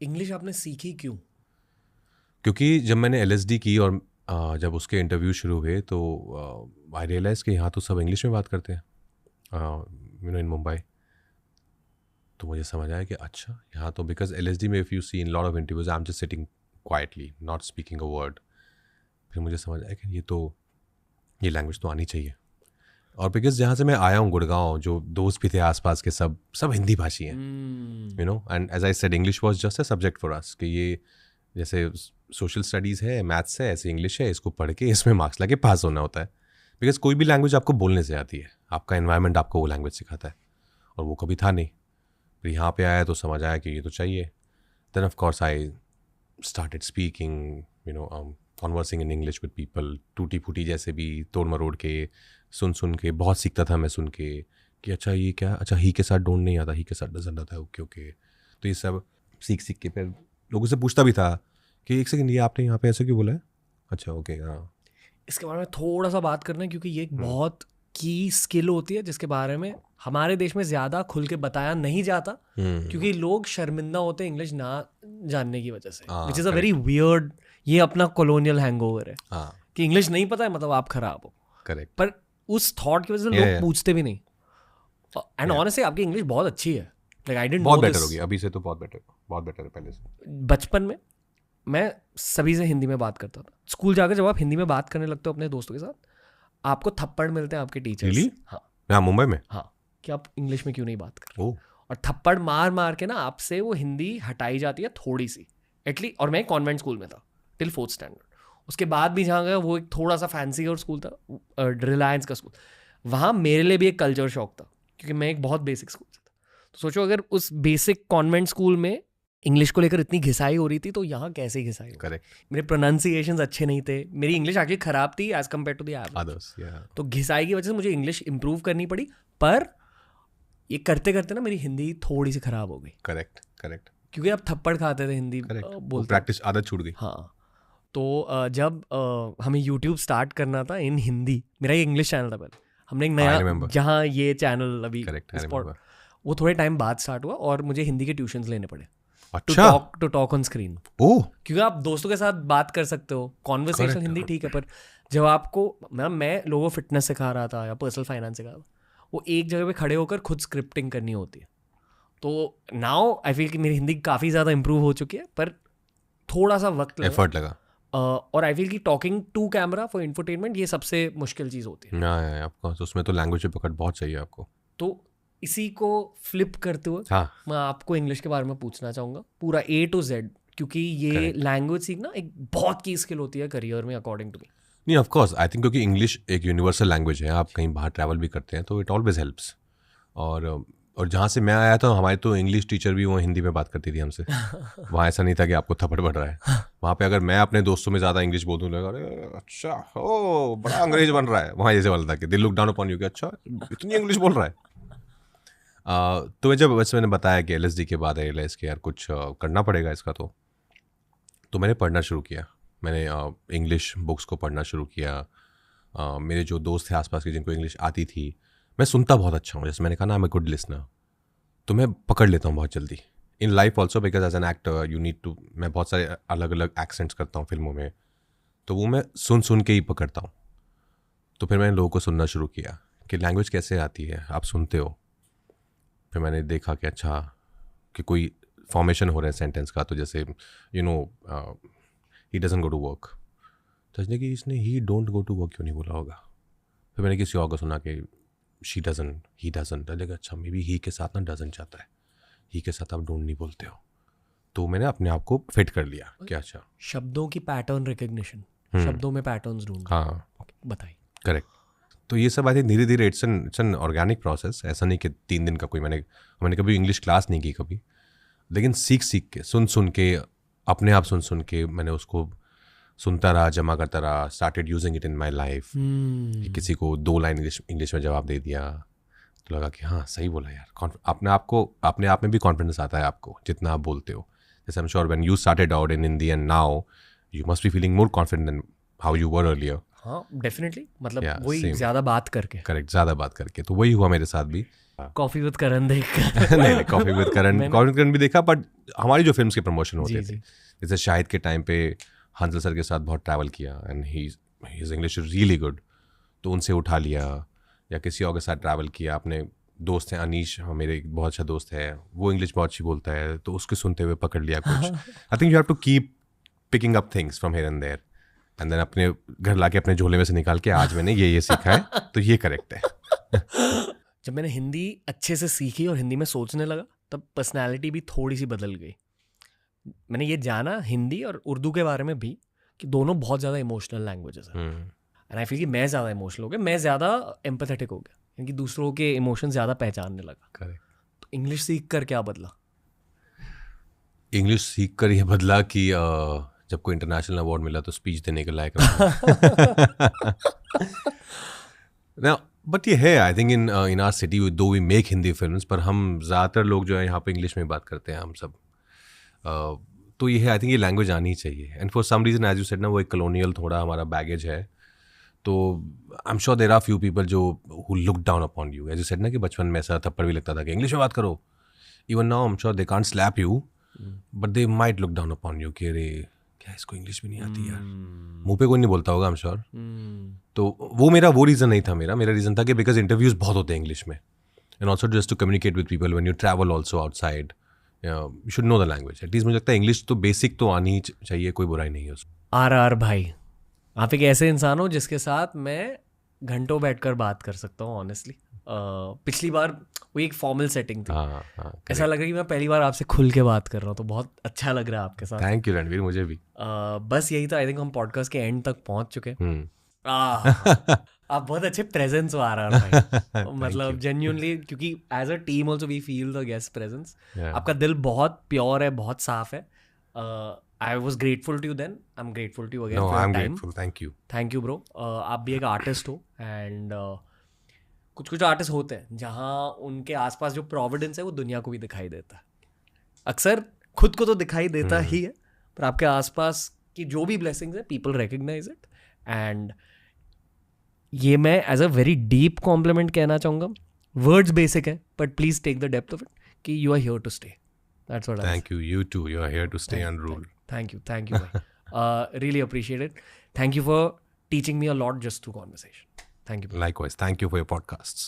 English आपने सीखी क्यों? क्योंकि जब मैंने LSD की और जब उसके इंटरव्यू शुरू हुए तो आई रियलाइज़ कि यहाँ तो सब इंग्लिश में बात करते हैं इन मुंबई। तो मुझे समझ आया कि अच्छा यहाँ तो बिकॉज LSD में if you see in lot of interviews I am just sitting quietly not speaking a word. फिर मुझे समझ आया कि ये लैंग्वेज तो आनी चाहिए। और बिकॉज जहाँ से मैं आया हूँ गुड़गांव, जो दोस्त भी थे आसपास के सब हिंदी भाषी हैं, and as I said English was just a subject for us कि ये जैसे सोशल स्टडीज़ है, मैथ्स है, ऐसे इंग्लिश है, इसको पढ़ के इसमें मार्क्स ला के पास होना होता है। बिकॉज कोई भी लैंग्वेज आपको बोलने से आती है, आपका एनवायरनमेंट आपको वो लैंग्वेज सिखाता है, और वो कभी था नहीं। फिर यहाँ पे आया तो समझ आया कि ये तो चाहिए। Then of course I started speaking conversing in English with people, टूटी फूटी जैसे भी तोड़ मरोड़ के सुन के बहुत सीखता था मैं सुन के कि अच्छा ये क्या, अच्छा ही के साथ डोंट नहीं आता, ही के साथ डजंट आता है, ओके ओके। तो ये सब सीख के फिर लोगों से पूछता भी था कि एक सेकंड ये आपने यहाँ पे ऐसे क्यों बोला है, अच्छा ओके हाँ। इसके बारे में थोड़ा सा बात करना है क्योंकि ये एक बहुत की स्किल होती है जिसके बारे में हमारे देश में ज़्यादा खुल के बताया नहीं जाता क्योंकि लोग शर्मिंदा होते हैं इंग्लिश ना जानने की वजह से, which is a very weird. ये अपना कॉलोनियल हैंगओवर है कि इंग्लिश नहीं पता है मतलब आप खराब हो। करेक्ट। पर उस थॉट की वजह से लोग पूछते भी नहीं। एंड ऑनेस्टली आपकी इंग्लिश बहुत अच्छी है, लाइक आई डिडंट नो बहुत दिस। बेटर होगी अभी से तो, बहुत बेटर है पहले से। बचपन में मैं सभी से हिंदी में बात करता था। स्कूल जाकर जब आप हिंदी में बात करने लगते हो अपने दोस्तों के साथ, आपको थप्पड़ मिलते हैं आपके टीचर्स से। हाँ यहाँ मुंबई में, हाँ, कि आप इंग्लिश में क्यों नहीं बात कर रहे। ओह और थप्पड़ मार मार के ना आपसे वो हिंदी हटाई जाती है थोड़ी सी एटलीस्ट। और मैं कॉन्वेंट स्कूल में था टिल 4th स्टैंडर्ड। उसके बाद भी जहाँ गया वो एक थोड़ा सा फैंसी और स्कूल था, रिलायंस का स्कूल। वहाँ मेरे लिए भी एक कल्चर शॉक था क्योंकि मैं एक बहुत बेसिक स्कूल से था। तो सोचो अगर उस बेसिक कॉन्वेंट स्कूल में इंग्लिश को लेकर इतनी घिसाई हो रही थी तो यहाँ कैसे घिसाई हो। करेक्ट। मेरे प्रोनाउंसिएशंस अच्छे नहीं थे, मेरी इंग्लिश आगे खराब थी as compare to the average. तो घिसाई की वजह से मुझे इंग्लिश इंप्रूव करनी पड़ी, पर ये करते करते ना मेरी हिंदी थोड़ी सी खराब हो गई। करेक्ट क्योंकि आप थप्पड़ खाते थे हिंदी बोलते, प्रैक्टिस आदत छूट गई। हाँ। तो जब हमें यूट्यूब स्टार्ट करना था इन हिंदी, मेरा एक इंग्लिश चैनल था पहले, हमने एक नया जहाँ ये चैनल अभी वो थोड़े टाइम बाद स्टार्ट हुआ और मुझे हिंदी के ट्यूशन्स लेने पड़े टू टॉक ऑन स्क्रीन। क्योंकि आप दोस्तों के साथ बात कर सकते हो, कॉन्वर्सेशनल हिंदी ठीक है, पर जब आपको मैं लोगों को फिटनेस सिखा रहा था या पर्सनल फाइनेंस सिखा रहा था, वो एक जगह पे खड़े होकर खुद स्क्रिप्टिंग करनी होती है। तो नाउ आई फील कि मेरी हिंदी काफ़ी ज़्यादा इंप्रूव हो चुकी है, पर थोड़ा सा वक्त लगा, एफर्ट लगा। और आई फील कि talking to camera for infotainment ये सबसे मुश्किल चीज़ होती है। आपको उसमें तो लैंग्वेज पकड़ बहुत चाहिए आपको। तो इसी को फ्लिप करते हुए मैं आपको इंग्लिश के बारे में पूछना चाहूँगा पूरा A to Z, क्योंकि ये लैंग्वेज सीखना एक बहुत की स्किल होती है करियर में अकॉर्डिंग टू मी। नहीं ऑफ कोर्स आई थिंक क्योंकि इंग्लिश एक यूनिवर्सल लैंग्वेज है, आप कहीं बाहर ट्रैवल भी करते हैं तो इट ऑलवेज हेल्प्स। और जहाँ से मैं आया था हमारी तो इंग्लिश टीचर भी वो हिंदी में बात करती थी हमसे। वहाँ ऐसा नहीं था कि आपको थप्पड़ पड़ रहा है। वहाँ पे अगर मैं अपने दोस्तों में ज़्यादा इंग्लिश बोल दूँ लगा अरे अच्छा ओ बड़ा अंग्रेज बन रहा है, वहाँ जैसे बोलता था कि they look down upon you कि अच्छा इतनी इंग्लिश बोल रहा है। तो मैं जब वैसे मैंने बताया कि LSD के बाद रियलाइज़ कि यार कुछ करना पड़ेगा इसका, तो मैंने पढ़ना शुरू किया। मैंने इंग्लिश बुक्स को पढ़ना शुरू किया। मेरे जो दोस्त थे आसपास के जिनको इंग्लिश आती थी, मैं सुनता बहुत अच्छा हूँ, जैसे मैंने कहा ना I am a good listener, तो मैं पकड़ लेता हूँ बहुत जल्दी। In life also because as an actor you need to, मैं बहुत सारे अलग अलग एक्सेंट्स करता हूँ फिल्मों में, तो वो मैं सुन के ही पकड़ता हूँ। तो फिर मैंने लोगों को सुनना शुरू किया कि लैंग्वेज कैसे आती है, आप सुनते हो। फिर मैंने देखा कि अच्छा कि कोई फॉर्मेशन हो रहा है सेंटेंस का, तो जैसे he doesn't go to work, तो कि इसने he don't go to work क्यों नहीं बोला होगा। फिर मैंने किसी और को सुना कि शी डजंट, ही डजंट, लगा अच्छा मे बी ही के साथ ना डजंट जाता है, ही के साथ आप डोंट नहीं बोलते हो। तो मैंने अपने आप को फिट कर लिया कि अच्छा शब्दों की पैटर्न रिकग्निशन, शब्दों में पैटर्न्स ढूंढ। हाँ बताइए। करेक्ट। तो ये सब आई थिंक धीरे धीरे इट्स एन ऑर्गेनिक प्रोसेस। ऐसा नहीं कि 3 दिन का कोई मैंने कभी इंग्लिश क्लास नहीं की कभी, लेकिन सीख के सुन के अपने आप सुन के मैंने उसको सुनता रहा, जमा करता रहा, started using it in my life. किसी को 2 लाइन इंग्लिश में जवाब दे दिया तो लगा कि हाँ सही बोला यार। अपने आप में भी कॉन्फिडेंस आता है आपको जितना आप बोलते हो। जैसे I am sure when you started out in Hindi and now you must be feeling more confident than how you were earlier. हाँ डेफिनेटली, मतलब वही ज़्यादा बात करके। करेक्ट, ज़्यादा बात करके। तो वही हुआ मेरे साथ भी कॉफी विद करण देख नहीं कॉफी विद करण भी देखा, बट हमारी जो फिल्म्स के प्रमोशन होते थे, जैसे शाहिद के टाइम पे हंसल सर के साथ बहुत ट्रैवल किया and his English is really good, तो उनसे उठा लिया, या किसी और के साथ ट्रैवल किया। अपने दोस्त हैं अनीश, मेरे एक बहुत अच्छा दोस्त है, वो इंग्लिश बहुत अच्छी बोलता है, तो उसके सुनते हुए पकड़ लिया कुछ। I think you have to keep picking up things from here and there, and then अपने घर लाके अपने झोले में से निकाल के आज मैंने ये सीखा है तो ये करेक्ट है। जब मैंने हिंदी अच्छे से सीखी और हिंदी में सोचने लगा, तब पर्सनैलिटी भी थोड़ी सी बदल गई। मैंने ये जाना हिंदी और उर्दू के बारे में भी कि दोनों बहुत ज़्यादा इमोशनल लैंग्वेजेस हैं, एंड आई फील कि मैं ज़्यादा इमोशनल हो गया, मैं ज़्यादा एम्पैथेटिक हो गया, क्योंकि दूसरों के इमोशन ज़्यादा पहचानने लगा। तो इंग्लिश सीख कर क्या बदला? इंग्लिश सीख कर यह बदला कि जब कोई इंटरनेशनल अवार्ड मिला तो स्पीच देने के लायक रहा। बट ये है, I think in our city though we make Hindi films, पर हम ज़्यादातर लोग जो है यहाँ पे इंग्लिश में बात करते हैं हम सब। तो ये है, आई थिंक ये लैंग्वेज आनी ही चाहिए। And for some reason as you said ना, वो एक कॉलोनियल थोड़ा हमारा बैगेज है, तो I am sure there are few people जो who look down upon you, as you said ना कि बचपन में ऐसा थप्पड़ भी लगता था कि इंग्लिश में बात करो। Even now I am sure they can't slap you, but they might look down upon you कि अरे क्या इसको इंग्लिश भी नहीं आती यार, मुंह पे कोई नहीं बोलता होगा, आई एम श्योर। तो वो रीज़न नहीं था मेरा रीज़न था कि बिकॉज इंटरव्यूज़ बहुत होते हैं इंग्लिश में, and also just to communicate with people when you travel also outside, you should know the language at least. मुझे लगता है इंग्लिश तो बेसिक तो आनी ही चाहिए, कोई बुराई नहीं है उसमें। RR भाई, आप एक ऐसे इंसान हो जिसके साथ मैं घंटों बैठकर बात कर सकता हूँ ऑनेस्टली। पिछली बार वो एक फॉर्मल सेटिंग थी, ऐसा लग रहा है कि मैं पहली बार आपसे खुल के बात कर रहा हूँ, तो बहुत अच्छा लग रहा है आपके साथ। थैंक यू रणवीर, मुझे भी। बस यही था, आई थिंक हम पॉडकास्ट के एंड तक पहुँच चुके हैं। आप बहुत अच्छे प्रेजेंस हो RR भाई, मतलब जेन्युइनली, क्योंकि as a team also we feel the guest presence. आपका दिल बहुत प्योर है, बहुत साफ है। I was grateful to you then. I'm grateful to you again for your time. No, I'm grateful. Thank you. Thank you, bro. आप भी एक आर्टिस्ट हो, एंड कुछ आर्टिस्ट होते हैं जहाँ उनके आसपास जो प्रोविडेंस है वो दुनिया को भी दिखाई देता है। अक्सर खुद को तो दिखाई देता ही है, पर आपके आसपास की जो भी ब्लेसिंग्स है, पीपल रिकग्नाइज इट। एंड ये मैं as a very deep compliment कहना चाहूँगा। वर्ड्स बेसिक है, but please take the depth of it कि you are here to stay. That's what Thank you. You too. You are here to stay and rule. Thank you. Really appreciate it. Thank you for teaching me a lot just through conversation. Thank you. Likewise. Thank you for your podcasts.